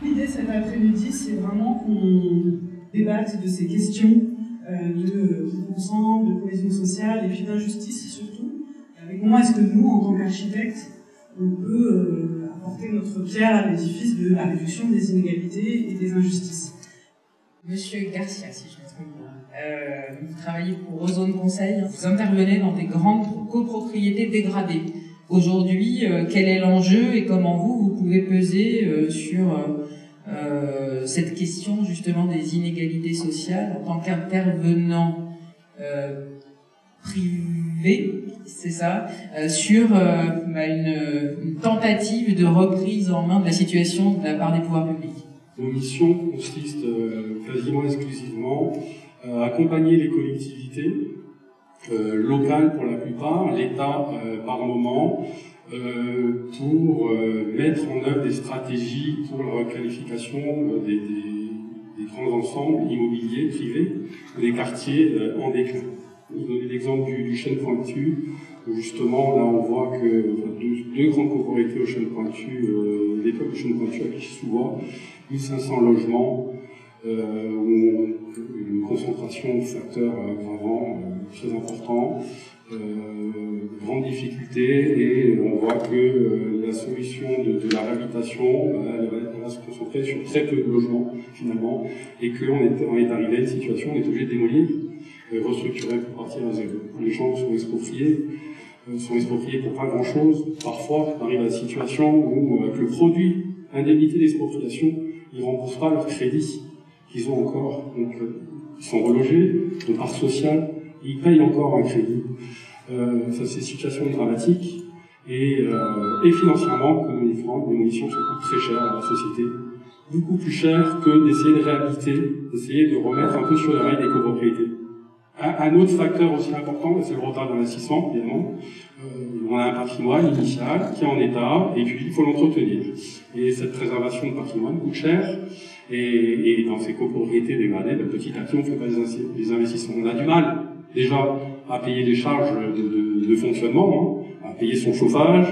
L'idée cet après-midi, c'est vraiment qu'on débatte de ces questions de conscience, de cohésion sociale et puis d'injustice surtout. Comment est-ce que nous, en tant qu'architectes, on peut apporter notre pierre à l'édifice de la réduction des inégalités et des injustices. Monsieur Garcia, si je me trompe pas, vous travaillez pour Ozone Conseil, vous intervenez dans des grandes copropriétés dégradées. Aujourd'hui, quel est l'enjeu et comment vous pouvez peser sur cette question justement des inégalités sociales en tant qu'intervenant privé, c'est ça, sur une tentative de reprise en main de la situation de la part des pouvoirs publics. Nos missions consistent quasiment exclusivement à accompagner les collectivités locales pour la plupart, l'État par moment, pour mettre en œuvre des stratégies pour la requalification des grands ensembles immobiliers privés, des quartiers en déclin. Vous donnez l'exemple du Chêne Pointu, où justement là on voit que deux grandes copropriétés au Chêne Pointu, l'époque du Chêne Pointu à Clichy-sous-Bois, 1500 logements, une concentration de facteurs aggravants très importants, grande difficulté, et on voit que la solution de la réhabilitation elle va se concentrer sur très peu de logements finalement, et qu'on est arrivé à une situation où on est obligé de démolir, restructurer pour partir à zéro. Les gens sont expropriés pour pas grand chose. Parfois on arrive à la situation où avec le produit indemnité d'expropriation, ils ne remboursent pas leur crédit qu'ils ont encore, donc ils sont relogés, de part sociale, ils payent encore un crédit. Ça, c'est une situation dramatique, et financièrement, comme les démolitions ça coûte très cher à la société, beaucoup plus cher que d'essayer de réhabiliter, d'essayer de remettre un peu sur les rails des copropriétés. Un autre facteur aussi important, c'est le retard d'investissement, évidemment. On a un patrimoine initial qui est en état, et puis il faut l'entretenir. Et cette préservation de patrimoine coûte cher, et dans ces copropriétés dégradées, petit à petit, on ne fait pas les investissements. On a du mal, déjà, à payer les charges de fonctionnement, hein, à payer son chauffage,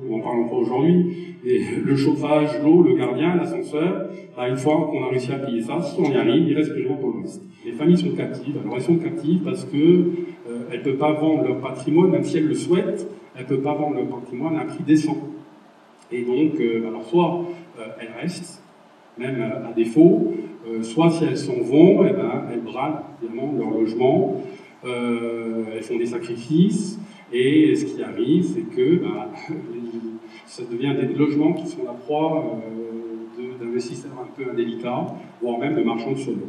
nous n'en parlons pas aujourd'hui, mais le chauffage, l'eau, le gardien, l'ascenseur, une fois qu'on a réussi à payer ça, si on y arrive, il reste que rien pour le reste. Les familles sont captives. Alors elles sont captives parce que elles ne peuvent pas vendre leur patrimoine, même si elles le souhaitent, elles ne peuvent pas vendre leur patrimoine à un prix décent. Et donc, alors soit elles restent, même à défaut, soit si elles s'en vont, elles bradent évidemment leur logement, elles font des sacrifices, et ce qui arrive, c'est que ça devient des logements qui sont la proie d'investisseurs un peu indélicats, voire même de marchands de sommeil.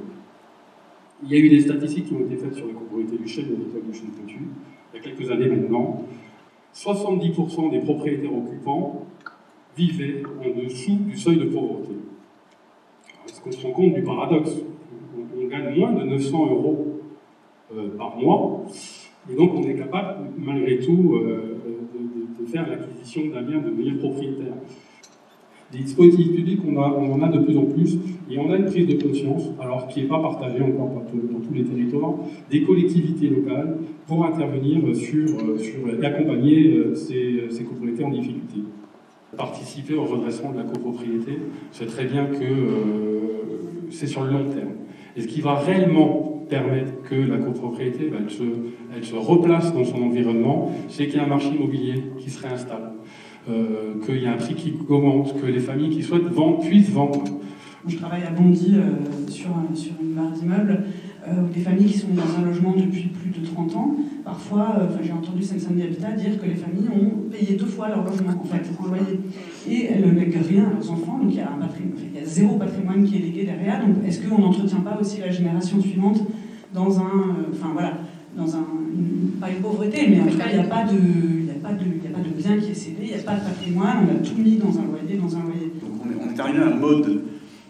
Il y a eu des statistiques qui ont été faites sur la copropriété du Chêne, de l'époque du Chêne Pointu, il y a quelques années maintenant. 70% des propriétaires occupants vivaient en dessous du seuil de pauvreté. Est-ce qu'on se rend compte du paradoxe? On gagne moins de 900 euros par mois, et donc on est capable, malgré tout, de faire l'acquisition d'un bien, de devenir propriétaire. Des dispositifs publics, on en a de plus en plus, et on a une prise de conscience, alors qui n'est pas partagée encore dans tous les territoires, des collectivités locales pour intervenir et accompagner ces copropriétés en difficulté. Participer au redressement de la copropriété, c'est très bien que c'est sur le long terme. Et ce qui va réellement permettre que la copropriété elle se replace dans son environnement, c'est qu'il y a un marché immobilier qui se réinstalle. Qu'il y a un prix qui augmente, que les familles qui souhaitent vendre puissent vendre. Je travaille à Bondy sur une barre d'immeubles où des familles qui sont dans un logement depuis plus de 30 ans, parfois, j'ai entendu Seine-Saint-Denis Habitat dire que les familles ont payé 2 fois leur logement, en fait, en loyer. Et elles ne lèguent rien à leurs enfants, donc il y a zéro patrimoine qui est légué derrière. Donc est-ce qu'on n'entretient pas aussi la génération suivante dans pas une pauvreté, mais en tout cas, il n'y a pas de bien qui est cédé, il n'y a pas de patrimoine, on a tout mis dans un loyer. Donc on est arrivé à un mode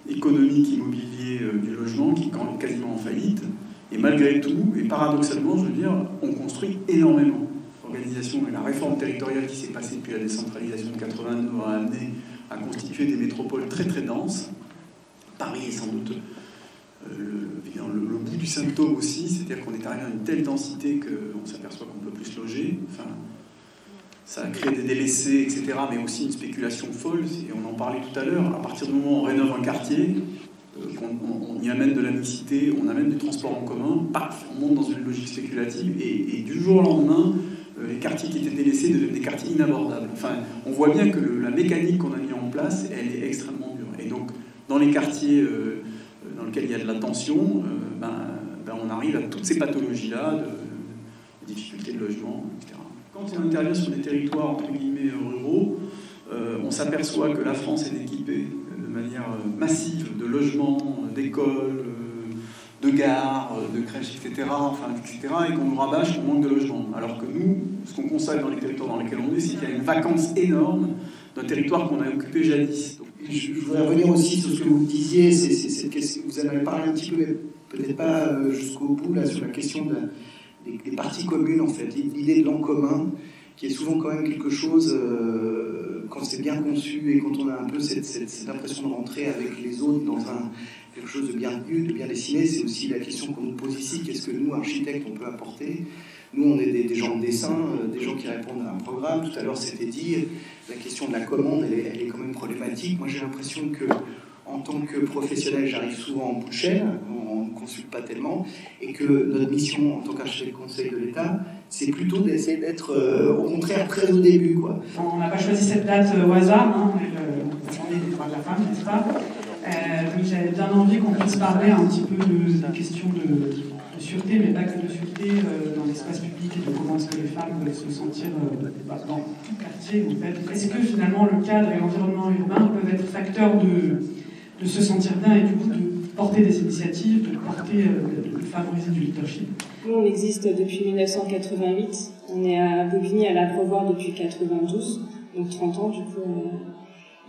économique immobilier du logement qui est quasiment en faillite, et malgré tout, et paradoxalement, je veux dire, on construit énormément. L'organisation et la réforme territoriale qui s'est passée depuis la décentralisation de 82 a amené à constituer des métropoles très très denses. Paris est sans doute le bout du symptôme aussi, c'est-à-dire qu'on est arrivé à une telle densité qu'on s'aperçoit qu'on ne peut plus se loger. Enfin, ça a créé des délaissés, etc., mais aussi une spéculation folle, et on en parlait tout à l'heure. À partir du moment où on rénove un quartier, qu'on y amène de la mixité, on amène du transport en commun, paf, on monte dans une logique spéculative, et du jour au lendemain, les quartiers qui étaient délaissés deviennent des quartiers inabordables. Enfin, on voit bien que la mécanique qu'on a mis en place, elle est extrêmement dure. Et donc, dans les quartiers dans lesquels il y a de la tension, on arrive à toutes ces pathologies-là, de difficultés de logement, etc. Quand on intervient sur des territoires, entre guillemets, ruraux, on s'aperçoit que la France est équipée de manière massive de logements, d'écoles, de gares, de crèches, etc., et qu'on nous rabâche le manque de logements. Alors que nous, ce qu'on constate dans les territoires dans lesquels on est, c'est qu'il y a une vacance énorme d'un territoire qu'on a occupé jadis. Je voudrais revenir aussi sur ce que vous disiez, vous en avez parlé un petit peu, mais peut-être pas jusqu'au bout, là, sur la question des parties communes, en fait, l'idée de l'en commun, qui est souvent quand même quelque chose, quand c'est bien conçu et quand on a un peu cette impression de rentrer avec les autres dans quelque chose de bien vu, de bien dessiné. C'est aussi la question qu'on nous pose ici, qu'est-ce que nous, architectes, on peut apporter? Nous, on est des gens de dessin, des gens qui répondent à un programme. Tout à l'heure, c'était dit, la question de la commande, elle est quand même problématique. Moi, j'ai l'impression que, en tant que professionnel, j'arrive souvent en bout de chaîne, on ne consulte pas tellement, et que notre mission, en tant qu'architecte conseil de l'État, c'est plutôt d'essayer d'être, au contraire, très au début, quoi. On n'a pas choisi cette date au hasard, hein, la journée des droits de la femme, n'est-ce pas? Donc j'avais bien envie qu'on puisse parler un petit peu des questions de sûreté, mais pas que de sûreté dans l'espace public et de comment est-ce que les femmes peuvent se sentir dans tout quartier. En fait. Est-ce que finalement le cadre et l'environnement urbain peuvent être facteurs de se sentir bien et du coup de porter des initiatives, de favoriser du leadership? Nous, on existe depuis 1988. On est à Bobigny, à l'Abreuvoir depuis 92, donc 30 ans du coup.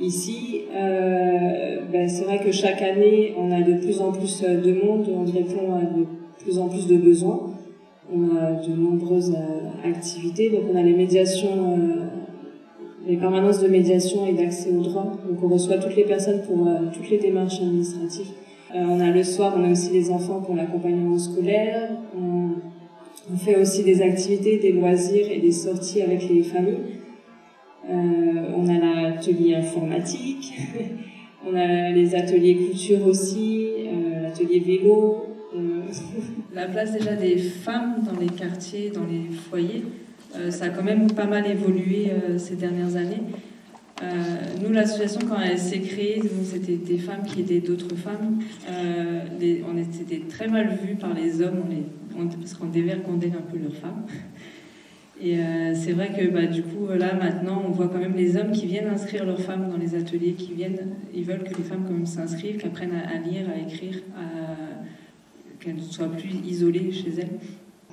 Ici, c'est vrai que chaque année, on a de plus en plus de monde, on répond à de plus en plus de besoins. On a de nombreuses activités, donc on a les médiations, les permanences de médiation et d'accès au droit. Donc on reçoit toutes les personnes pour toutes les démarches administratives. On a le soir, on a aussi les enfants pour l'accompagnement scolaire. On fait aussi des activités, des loisirs et des sorties avec les familles. On a l'atelier informatique, on a les ateliers couture aussi, l'atelier vélo. La place déjà des femmes dans les quartiers, dans les foyers, ça a quand même pas mal évolué ces dernières années. Nous, l'association, quand elle s'est créée, c'était des femmes qui aidaient d'autres femmes. On était très mal vus par les hommes, parce qu'on dévergondait un peu leurs femmes. Et c'est vrai que du coup, là, maintenant, on voit quand même les hommes qui viennent inscrire leurs femmes dans les ateliers, ils veulent que les femmes quand même s'inscrivent, qu'elles apprennent à lire, à écrire, qu'elles soient plus isolées chez elles.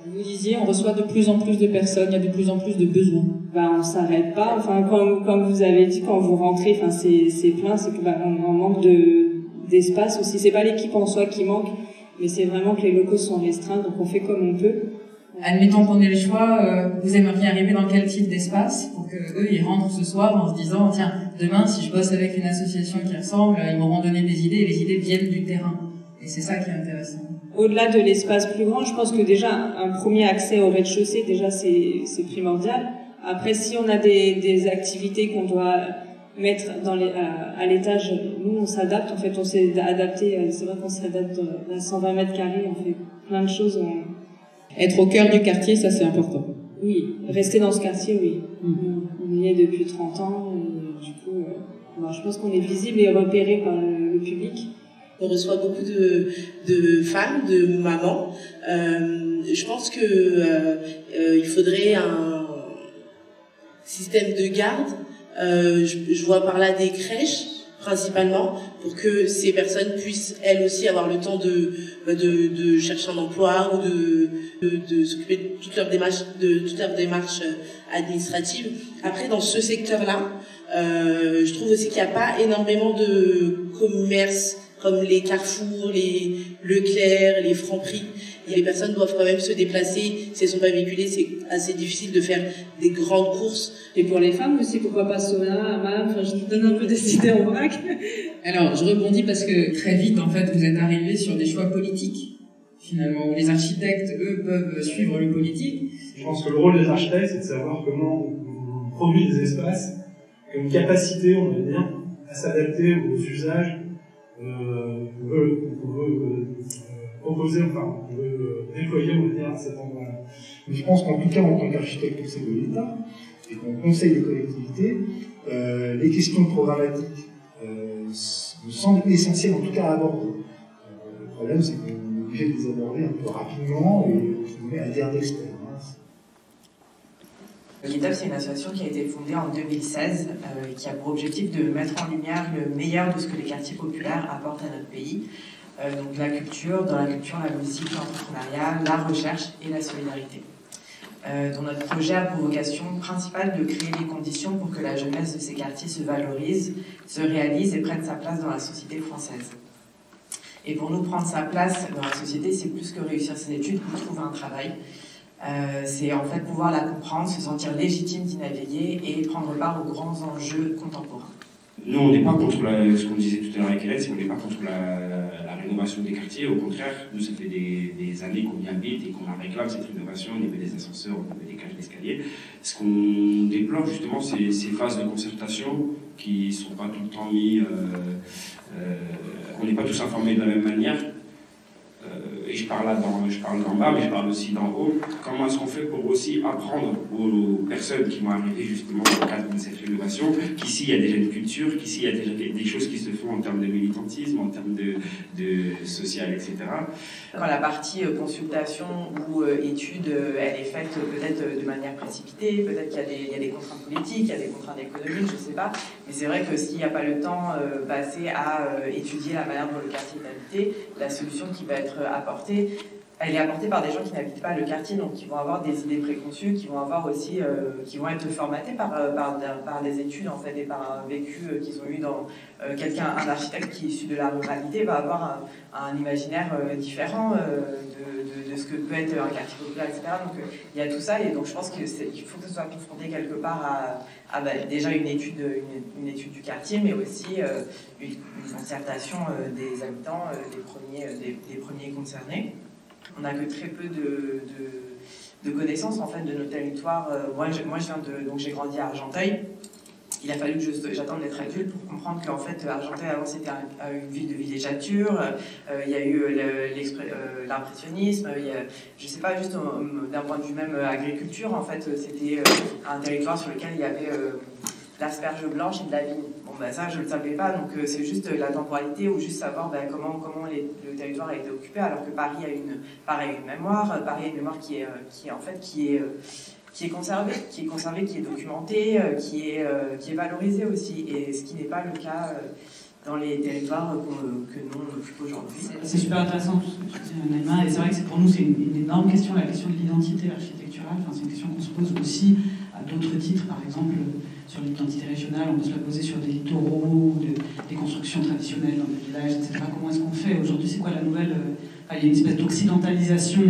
Vous disiez, on reçoit de plus en plus de personnes, il y a de plus en plus de besoins. On ne s'arrête pas. Enfin, comme vous avez dit, quand vous rentrez, c'est plein, c'est qu'on manque d'espace aussi. C'est pas l'équipe en soi qui manque, mais c'est vraiment que les locaux sont restreints, donc on fait comme on peut. Admettons qu'on ait le choix, vous aimeriez arriver dans quel type d'espace pour que eux ils rentrent ce soir en se disant tiens, demain si je bosse avec une association qui ressemble, ils m'auront donné des idées et les idées viennent du terrain. Et c'est ça qui est intéressant. Au-delà de l'espace plus grand, je pense que déjà un premier accès au rez-de-chaussée, déjà c'est primordial. Après, si on a des activités qu'on doit mettre à l'étage, nous on s'adapte. En fait, on s'est adapté. C'est vrai qu'on s'adapte à 120 mètres carrés. On fait plein de choses. Être au cœur du quartier, ça c'est important. Oui, rester dans ce quartier, oui. On y est depuis 30 ans. Et du coup, je pense qu'on est visible et repéré par le public. On reçoit beaucoup de femmes, de mamans. Je pense que il faudrait un système de garde. Je vois par là des crèches principalement pour que ces personnes puissent elles aussi avoir le temps de chercher un emploi ou de s'occuper de toute leur démarche administrative. Après, dans ce secteur-là, je trouve aussi qu'il n'y a pas énormément de commerce comme les Carrefour, les Leclerc, les Franprix. Il les personnes doivent quand même se déplacer. Si elles sont pas véhiculées, c'est assez difficile de faire des grandes courses. Et pour les femmes aussi, pourquoi pas Sona, Amam, enfin, je te donne un peu des idées en vrac. Alors, je rebondis parce que très vite, en fait, vous êtes arrivés sur des choix politiques, finalement, où les architectes, eux, peuvent suivre le politique. Je pense que le rôle des architectes, c'est de savoir comment on produit des espaces, qui ont une capacité, on va dire, à s'adapter aux usages qu'on veut proposer, enfin, qu'on veut déployer, on va dire, à cet endroit-là. Mais je pense qu'en tout cas, en tant qu'architecte conseil de l'État, et qu'on conseille les collectivités, les questions programmatiques me semblent essentielles, en tout cas à aborder. Le problème, c'est qu'on est obligé de les aborder un peu rapidement et à dire d'expert. GitHub, c'est une association qui a été fondée en 2016 et qui a pour objectif de mettre en lumière le meilleur de ce que les quartiers populaires apportent à notre pays. Donc la culture, dans la culture, la musique, l'entrepreneuriat, la recherche et la solidarité. Dont notre projet a pour vocation principale de créer les conditions pour que la jeunesse de ces quartiers se valorise, se réalise et prenne sa place dans la société française. Et pour nous, prendre sa place dans la société, c'est plus que réussir ses études ou trouver un travail. C'est en fait pouvoir la comprendre, se sentir légitime d'y naviguer et prendre part aux grands enjeux contemporains. Nous, on n'est pas contre ce qu'on disait tout à l'heure avec Hélène, c'est qu'on n'est pas contre la rénovation des quartiers. Au contraire, nous, ça fait des années qu'on y habite et qu'on la réclame, cette rénovation, au niveau des ascenseurs, au niveau des cages d'escalier. Ce qu'on déplore, justement, c'est ces phases de concertation qui ne sont pas tout le temps mis... on n'est pas tous informés de la même manière. Et je parle d'en bas, mais je parle aussi d'en haut. Comment est-ce qu'on fait pour aussi apprendre aux personnes qui vont arriver justement dans le cadre de cette rénovation, qu'ici il y a déjà une culture, qu'ici il y a déjà des choses qui se font en termes de militantisme, en termes de social, etc. Quand la partie consultation ou étude, elle est faite peut-être de manière précipitée, peut-être qu'il y a des contraintes politiques, il y a des contraintes économiques, je ne sais pas. Mais c'est vrai que s'il n'y a pas le temps passé à étudier la manière dont le quartier est habité, la solution qui va être apportée, elle est apportée par des gens qui n'habitent pas le quartier, donc qui vont avoir des idées préconçues, qui vont avoir aussi, qui vont être formatées par des études en fait et par un vécu qu'ils ont eu dans un architecte qui est issu de la ruralité va avoir un imaginaire différent de ce que peut être un quartier populaire, etc. Donc il y a tout ça et donc je pense qu'il faut que ce soit confronté quelque part à déjà une étude du quartier, mais aussi une concertation des habitants, des premiers concernés. On n'a que très peu de connaissances en fait de nos territoires. Moi, j'ai grandi à Argenteuil. Il a fallu que j'attende d'être adulte pour comprendre qu'en fait Argenteuil avant c'était une ville de villégiature. Il y a eu l'impressionnisme. Je sais pas, juste d'un point de vue même agriculture, en fait c'était un territoire sur lequel il y avait l'asperge blanche et de la vigne. Bon, ça, je ne le savais pas, donc c'est juste la temporalité ou juste savoir comment le territoire a été occupé, alors que Paris a une mémoire, Paris a une mémoire qui est conservée, qui est documentée, qui est valorisée aussi, et ce qui n'est pas le cas dans les territoires que nous on occupe aujourd'hui. C'est super intéressant tout ce que tu dis, Naïma, et c'est vrai que pour nous c'est une énorme question, la question de l'identité architecturale. Enfin, c'est une question qu'on se pose aussi à d'autres titres, par exemple sur l'identité régionale, on peut se la poser sur des littoraux, des constructions traditionnelles dans des villages, etc. Comment est-ce qu'on fait aujourd'hui? C'est quoi la nouvelle... il y a une espèce d'occidentalisation.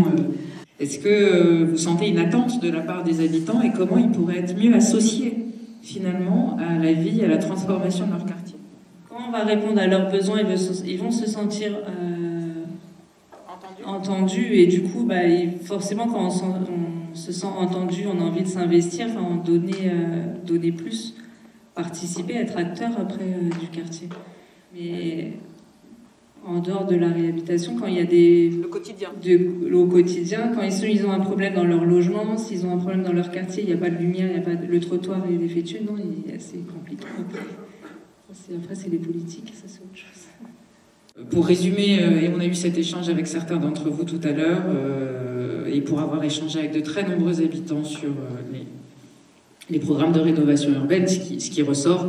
Est-ce que vous sentez une attente de la part des habitants et comment ils pourraient être mieux associés finalement à la vie, à la transformation de leur quartier? Comment on va répondre à leurs besoins? Ils vont se sentir entendus et du coup, forcément quand on se sent entendu, on a envie de s'investir, donner plus, participer, être acteur après du quartier. Mais en dehors de la réhabilitation, quand il y a le quotidien. Au quotidien, quand ils ont un problème dans leur logement, s'ils ont un problème dans leur quartier, il n'y a pas de lumière, le trottoir est défectueux, non, c'est compliqué. Après, c'est les politiques, ça c'est autre chose. Pour résumer, et on a eu cet échange avec certains d'entre vous tout à l'heure, et pour avoir échangé avec de très nombreux habitants sur les programmes de rénovation urbaine, ce qui ressort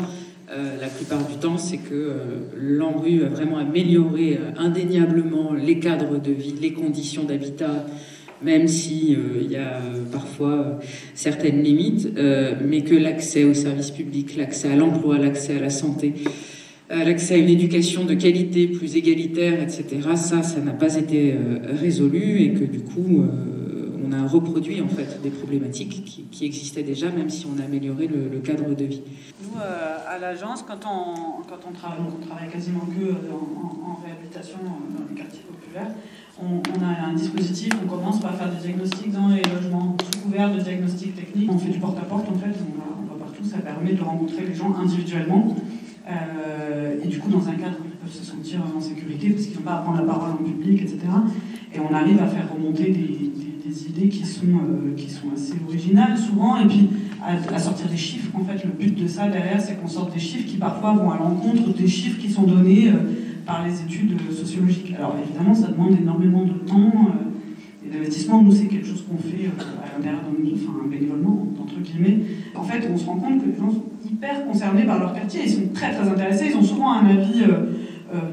la plupart du temps, c'est que l'ANRU a vraiment amélioré indéniablement les cadres de vie, les conditions d'habitat, même si il y a parfois certaines limites, mais que l'accès aux services publics, l'accès à l'emploi, l'accès à la santé, l'accès à une éducation de qualité plus égalitaire, etc., ça n'a pas été résolu et que du coup, on a reproduit en fait des problématiques qui existaient déjà, même si on a amélioré le cadre de vie. Nous, à l'agence, quand on travaille quasiment que en réhabilitation dans les quartiers populaires, on a un dispositif, on commence par faire des diagnostics dans les logements sous couvert de diagnostics techniques. On fait du porte-à-porte en fait, on va partout, ça permet de rencontrer les gens individuellement. Et du coup, dans un cadre où ils peuvent se sentir en sécurité, parce qu'ils n'ont pas à prendre la parole en public, etc. Et on arrive à faire remonter des idées qui sont assez originales souvent, et puis à sortir des chiffres. En fait, le but de ça derrière, c'est qu'on sorte des chiffres qui parfois vont à l'encontre des chiffres qui sont donnés par les études sociologiques. Alors évidemment, ça demande énormément de temps et d'investissement. Nous, c'est quelque chose qu'on fait à l'intérieur bénévolement, entre guillemets. En fait, on se rend compte que les gens sont hyper concernés par leur quartier, ils sont très très intéressés, ils ont souvent un avis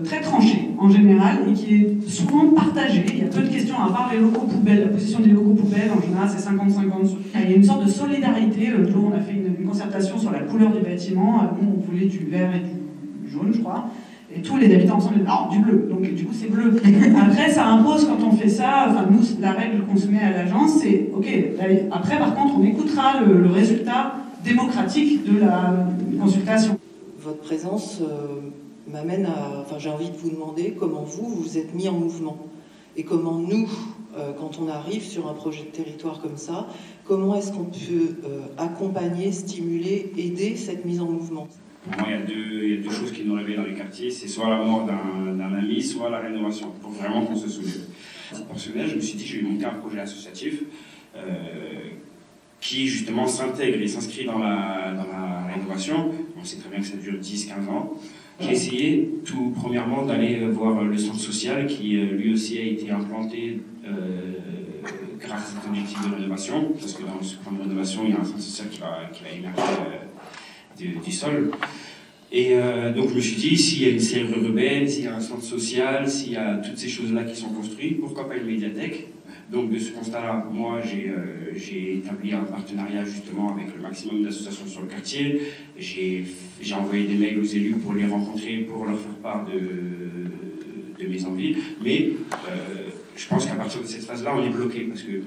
très tranché en général et qui est souvent partagé. Il y a peu de questions à part les locaux poubelles, la position des locaux poubelles, en général c'est 50-50. Il y a une sorte de solidarité. Le jour où on a fait une concertation sur la couleur du bâtiment, on voulait du vert et du jaune, je crois. Et tous les habitants ensemble, non, du bleu. Donc du coup, c'est bleu. Après, ça impose, quand on fait ça, enfin, nous, la règle qu'on se met à l'agence, c'est, ok, après, par contre, on écoutera le résultat démocratique de la consultation. Votre présence m'amène à... Enfin, j'ai envie de vous demander comment vous êtes mis en mouvement. Et comment nous, quand on arrive sur un projet de territoire comme ça, comment est-ce qu'on peut accompagner, stimuler, aider cette mise en mouvement ? Pour moi, il y a deux choses qui nous réveillent dans les quartiers, c'est soit la mort d'un ami, soit la rénovation, pour vraiment qu'on se soulève. Personnellement, je me suis dit que je vais monter un projet associatif qui justement s'intègre et s'inscrit dans la rénovation. On sait très bien que ça dure 10-15 ans. J'ai essayé tout premièrement d'aller voir le centre social qui lui aussi a été implanté grâce à cet objectif de rénovation, parce que dans ce plan de rénovation, il y a un centre social qui va émerger du sol. Et donc je me suis dit, s'il y a une serre urbaine, s'il y a un centre social, s'il y a toutes ces choses-là qui sont construites, pourquoi pas une médiathèque? Donc de ce constat-là, moi j'ai établi un partenariat justement avec le maximum d'associations sur le quartier. J'ai envoyé des mails aux élus pour les rencontrer, pour leur faire part de mes envies. Mais je pense qu'à partir de cette phase-là, on est bloqué parce que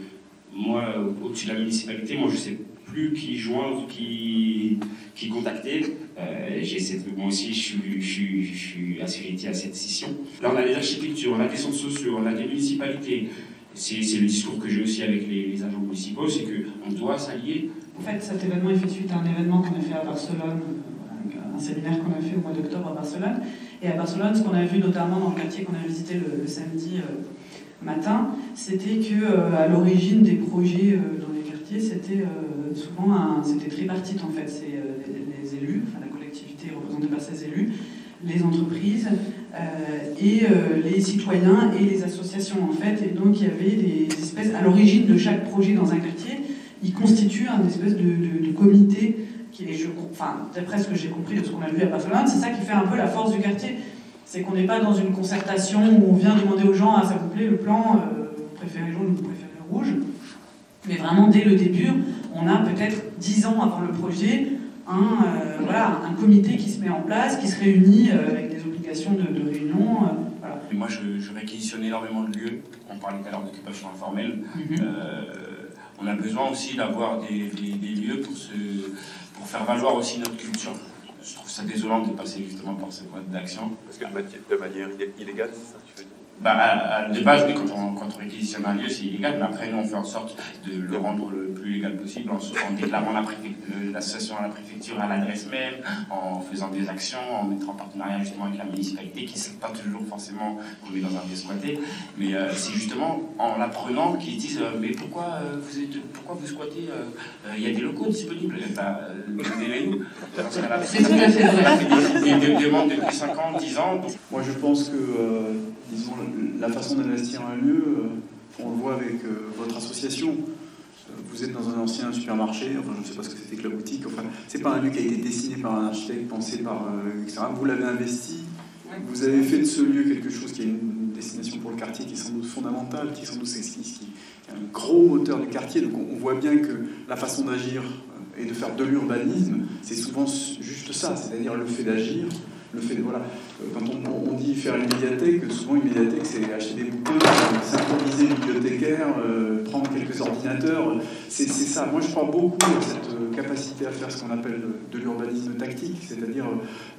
moi, au-dessus de la municipalité, moi je sais plus qui joindre, qui contacter. Moi aussi, je suis assujetti à cette scission. Là, on a des architectures, on a des centres sociaux, on a des municipalités. C'est le discours que j'ai aussi avec les agents municipaux, c'est qu'on doit s'allier. En fait, cet événement, il fait suite à un événement qu'on a fait à Barcelone, un séminaire qu'on a fait au mois d'octobre à Barcelone. Et à Barcelone, ce qu'on a vu notamment dans le quartier qu'on a visité le samedi matin, c'était qu'à l'origine des projets dans les quartiers, c'était souvent c'était tripartite en fait. C'est les élus, enfin la collectivité représentée par ces élus, les entreprises et les citoyens et les associations en fait. Et donc il y avait des espèces, à l'origine de chaque projet dans un quartier, il constitue un espèce de comité qui est, d'après ce que j'ai compris de ce qu'on a vu à Barcelone, c'est ça qui fait un peu la force du quartier. C'est qu'on n'est pas dans une concertation où on vient demander aux gens, ça vous plaît le plan, vous préférez jaune ou vous préférez rouge. Mais vraiment dès le début, on a peut-être 10 ans avant le projet, un comité qui se met en place, qui se réunit avec des obligations de réunion. Voilà. Moi, je réquisitionne énormément de lieux. On parlait tout à l'heure d'occupation informelle. On a besoin aussi d'avoir des lieux pour faire valoir aussi notre culture. Je trouve ça désolant de passer justement par cette mode d'action. Parce que de manière illégale, c'est ça que tu veux dire? De base, oui, quand on réquisitionne un lieu, c'est illégal, mais après, nous, on fait en sorte de le rendre le plus légal possible en déclarant l'association à la préfecture à l'adresse même, en faisant des actions, en mettant en partenariat justement avec la municipalité, qui ne sait pas toujours forcément qu'on est dans un lieu squatté, mais c'est justement en l'apprenant qu'ils disent mais pourquoi vous squattez, il y a des locaux disponibles, donnez-les-nous. C'est tout à fait vrai. Des demandes depuis 5 ans, 10 ans. Moi, je pense que disons, la façon d'investir un lieu, on le voit avec votre association. Vous êtes dans un ancien supermarché, enfin je ne sais pas ce que c'était que la boutique, enfin c'est pas un lieu qui a été dessiné par un architecte, pensé par etc. Vous l'avez investi, vous avez fait de ce lieu quelque chose qui est une destination pour le quartier qui est sans doute fondamentale, qui est sans doute qui est un gros moteur du quartier. Donc on voit bien que la façon d'agir et de faire de l'urbanisme, c'est souvent juste ça, c'est-à-dire le fait d'agir le fait de, voilà, quand on dit faire une médiathèque, souvent une médiathèque c'est acheter des bouquins, synchroniser les bibliothécaires, prendre quelques ordinateurs, c'est ça. Moi je crois beaucoup à cette capacité à faire ce qu'on appelle de l'urbanisme tactique, c'est-à-dire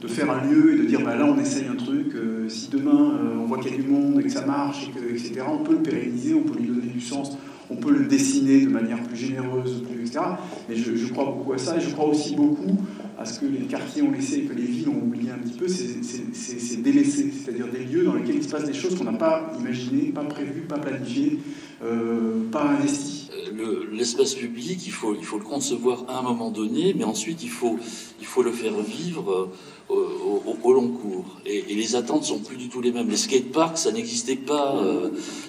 de faire un lieu et de dire bah, là on essaye un truc, si demain on voit qu'il y a du monde et que ça marche, etc., on peut le pérenniser, on peut lui donner du sens. On peut le dessiner de manière plus généreuse, etc. Mais je crois beaucoup à ça, et je crois aussi beaucoup à ce que les quartiers ont laissé et que les villes ont oublié un petit peu, c'est délaissé, c'est-à-dire des lieux dans lesquels il se passe des choses qu'on n'a pas imaginées, pas prévues, pas planifiées, pas investies. L'espace public, il faut le concevoir à un moment donné, mais ensuite il faut le faire vivre au long cours. Et les attentes sont plus du tout les mêmes. Les skateparks, ça n'existait pas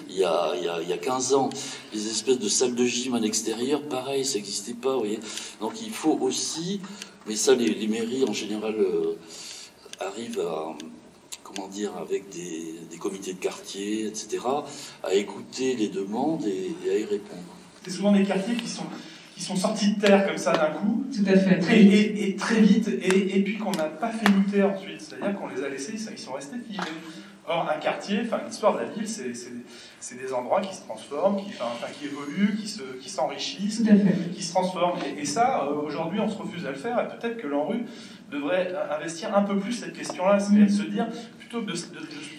il y a 15 ans. Les espèces de salles de gym à l'extérieur, pareil, ça n'existait pas. Vous voyez. Donc il faut aussi, mais ça les mairies en général arrivent à, comment dire, avec des comités de quartier, etc., à écouter les demandes et à y répondre. C'est souvent des quartiers qui sont sortis de terre comme ça d'un coup. Tout à fait. Et très vite, et puis qu'on n'a pas fait muter ensuite. C'est-à-dire qu'on les a laissés, ils sont restés figés. Or, un quartier, enfin l'histoire de la ville, c'est des endroits qui se transforment, qui évoluent, qui s'enrichissent, qui se transforment. Et ça, aujourd'hui, on se refuse à le faire. Et peut-être que l'ANRU devrait investir un peu plus cette question-là, c'est-à-dire de se dire, plutôt que de se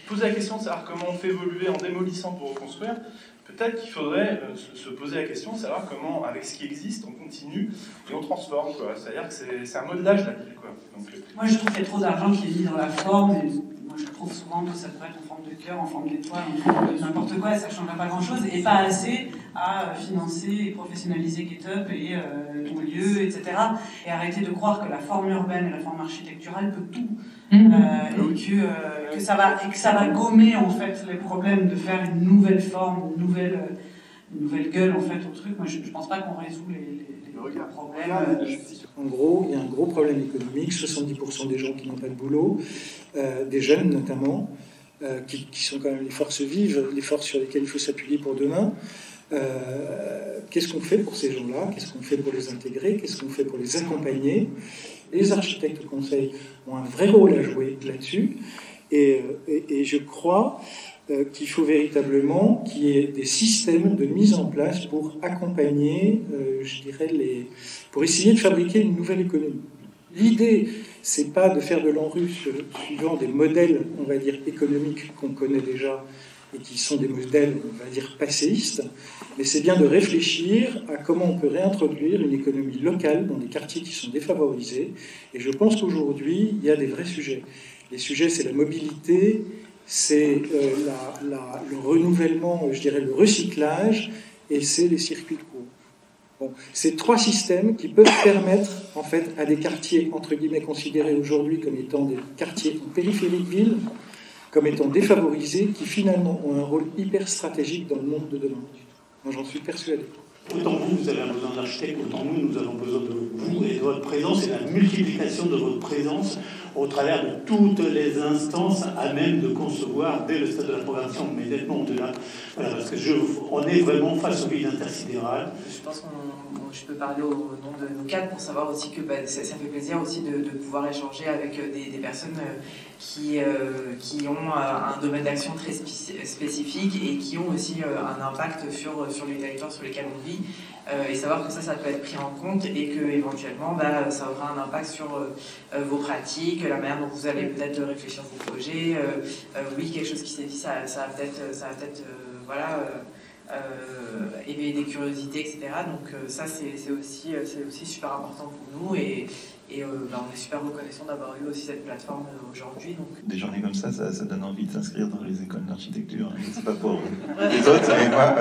poser la question de savoir comment on fait évoluer en démolissant pour reconstruire, peut-être qu'il faudrait se poser la question de savoir comment, avec ce qui existe, on continue et on transforme. C'est-à-dire que c'est un modelage de la ville. Donc, moi, je trouve qu'il y a trop d'argent qui est mis dans la forme. Et moi, je trouve souvent que ça pourrait être en forme de cœur, en forme d'étoile, en forme de n'importe quoi, et ça ne changerait pas grand-chose, et pas assez à financer et professionnaliser GetUp et ton lieu, etc. Et arrêter de croire que la forme urbaine et la forme architecturale peut tout. Et que ça va gommer en fait les problèmes de faire une nouvelle forme, une nouvelle gueule en fait au truc. Moi je pense pas qu'on résout les problèmes. En gros, il y a un gros problème économique, 70% des gens qui n'ont pas de boulot, des jeunes notamment, qui sont quand même les forces vives, les forces sur lesquelles il faut s'appuyer pour demain. Qu'est-ce qu'on fait pour ces gens-là? Qu'est-ce qu'on fait pour les intégrer? Qu'est-ce qu'on fait pour les accompagner? Les architectes au conseil ont un vrai rôle à jouer là-dessus, et je crois qu'il faut véritablement qu'il y ait des systèmes de mise en place pour accompagner, je dirais, pour essayer de fabriquer une nouvelle économie. L'idée, c'est pas de faire de l'ANRU suivant des modèles, on va dire, économiques qu'on connaît déjà et qui sont des modèles, on va dire, passéistes, mais c'est bien de réfléchir à comment on peut réintroduire une économie locale dans des quartiers qui sont défavorisés. Et je pense qu'aujourd'hui, il y a des vrais sujets. Les sujets, c'est la mobilité, c'est le renouvellement, je dirais, le recyclage, et c'est les circuits courts. Bon, c'est trois systèmes qui peuvent permettre, en fait, à des quartiers, entre guillemets, considérés aujourd'hui comme étant des quartiers en périphérie de ville, comme étant défavorisés, qui finalement ont un rôle hyper stratégique dans le monde de demain. Moi, j'en suis persuadé. Autant vous avez besoin d'architectes, autant nous avons besoin de vous et de votre présence et de la multiplication de votre présence au travers de toutes les instances à même de concevoir dès le stade de la programmation, mais nettement au-delà. Voilà, parce que on est vraiment face aux villes intersidérales. Je pense que je peux parler au nom de nos cadres pour savoir aussi que ça fait plaisir aussi de pouvoir échanger avec des personnes qui ont un domaine d'action très spécifique et qui ont aussi un impact sur les territoires sur lesquels on vit, et savoir que ça peut être pris en compte et que éventuellement ça aura un impact sur vos pratiques, la manière dont vous allez peut-être réfléchir vos projets. Oui, quelque chose qui s'est dit, ça va peut-être éveiller des curiosités, etc. Donc ça c'est aussi super important pour nous, et on est super reconnaissant d'avoir eu aussi cette plateforme aujourd'hui. Donc. Des journées comme ça donne envie de s'inscrire dans les écoles d'architecture. C'est pas pour les autres, mais moi...